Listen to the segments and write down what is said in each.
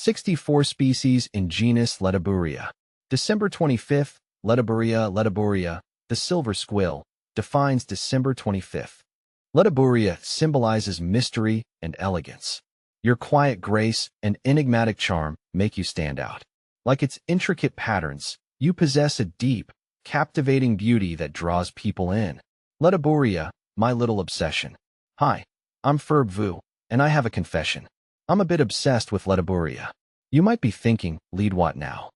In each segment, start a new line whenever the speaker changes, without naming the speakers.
64 species in genus Ledebouria. December 25th, Ledebouria, the silver squill, defines December 25th. Ledebouria symbolizes mystery and elegance. Your quiet grace and enigmatic charm make you stand out. Like its intricate patterns, you possess a deep, captivating beauty that draws people in. Ledebouria, my little obsession. Hi, I'm Ferb Vu, and I have a confession. I'm a bit obsessed with Ledebouria. You might be thinking, lead what now?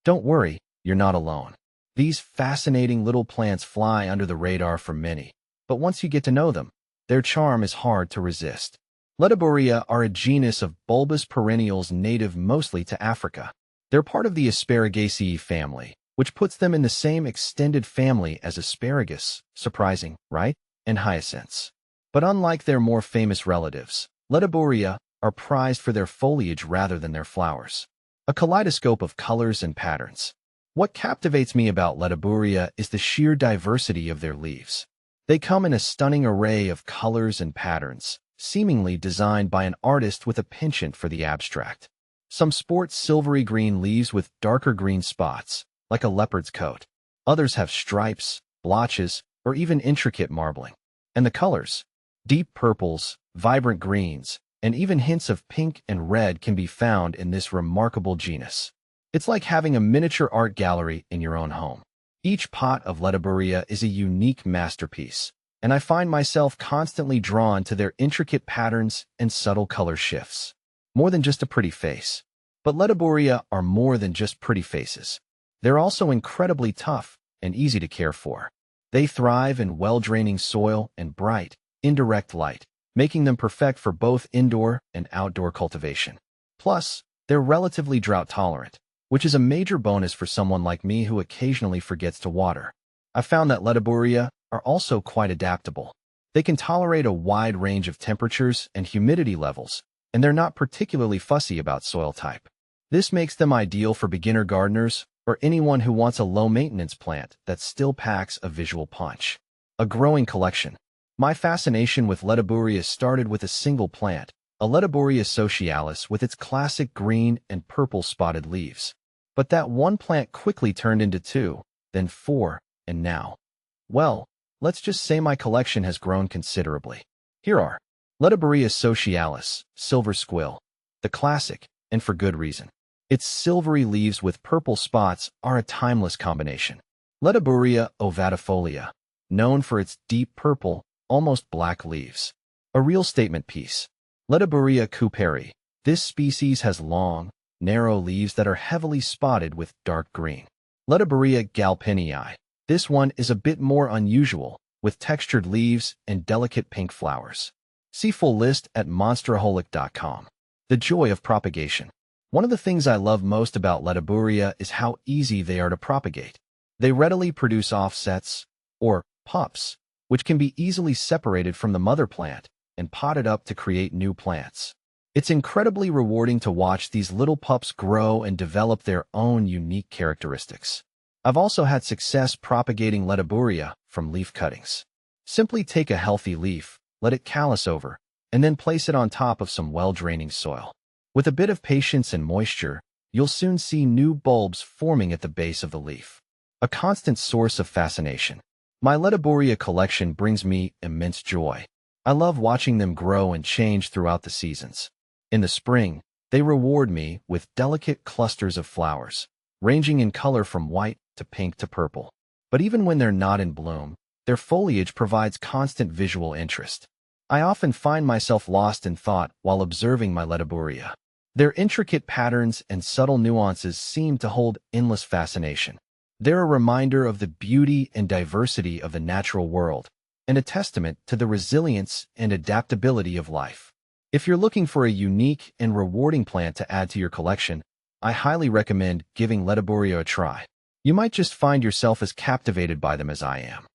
Don't worry, you're not alone. These fascinating little plants fly under the radar for many, but once you get to know them, their charm is hard to resist. Ledebouria are a genus of bulbous perennials native mostly to Africa. They're part of the Asparagiaceae family, which puts them in the same extended family as asparagus, surprising, right? And hyacinths. But unlike their more famous relatives, Ledebouria are prized for their foliage rather than their flowers. A kaleidoscope of colors and patterns. What captivates me about Ledebouria is the sheer diversity of their leaves. They come in a stunning array of colors and patterns, seemingly designed by an artist with a penchant for the abstract. Some sport silvery green leaves with darker green spots, like a leopard's coat. Others have stripes, blotches, or even intricate marbling. And the colors? Deep purples, vibrant greens, and even hints of pink and red can be found in this remarkable genus. It's like having a miniature art gallery in your own home. Each pot of Ledebouria is a unique masterpiece, and I find myself constantly drawn to their intricate patterns and subtle color shifts. More than just a pretty face. But Ledebouria are more than just pretty faces. They're also incredibly tough and easy to care for. They thrive in well-draining soil and bright, indirect light, making them perfect for both indoor and outdoor cultivation. Plus, they're relatively drought-tolerant, which is a major bonus for someone like me who occasionally forgets to water. I found that Ledebouria are also quite adaptable. They can tolerate a wide range of temperatures and humidity levels, and they're not particularly fussy about soil type. This makes them ideal for beginner gardeners or anyone who wants a low-maintenance plant that still packs a visual punch. A growing collection. My fascination with Ledebouria started with a single plant, a Ledebouria socialis with its classic green and purple spotted leaves. But that one plant quickly turned into 2, then 4, and now, well, let's just say my collection has grown considerably. Here are Ledebouria socialis, silver squill, the classic, and for good reason. Its silvery leaves with purple spots are a timeless combination. Ledebouria ovatifolia, known for its deep purple, almost black leaves. A real statement piece. Ledebouria cooperi. This species has long, narrow leaves that are heavily spotted with dark green. Ledebouria galpinii. This one is a bit more unusual, with textured leaves and delicate pink flowers. See full list at monsteraholic.com. The joy of propagation. One of the things I love most about Ledebouria is how easy they are to propagate. They readily produce offsets, or pups, which can be easily separated from the mother plant and potted up to create new plants. It's incredibly rewarding to watch these little pups grow and develop their own unique characteristics. I've also had success propagating Ledebouria from leaf cuttings. Simply take a healthy leaf, let it callus over, and then place it on top of some well-draining soil. With a bit of patience and moisture, you'll soon see new bulbs forming at the base of the leaf. A constant source of fascination. My Ledebouria collection brings me immense joy. I love watching them grow and change throughout the seasons. In the spring, they reward me with delicate clusters of flowers, ranging in color from white to pink to purple. But even when they're not in bloom, their foliage provides constant visual interest. I often find myself lost in thought while observing my Ledebouria. Their intricate patterns and subtle nuances seem to hold endless fascination. They're a reminder of the beauty and diversity of the natural world, and a testament to the resilience and adaptability of life. If you're looking for a unique and rewarding plant to add to your collection, I highly recommend giving Ledebouria a try. You might just find yourself as captivated by them as I am.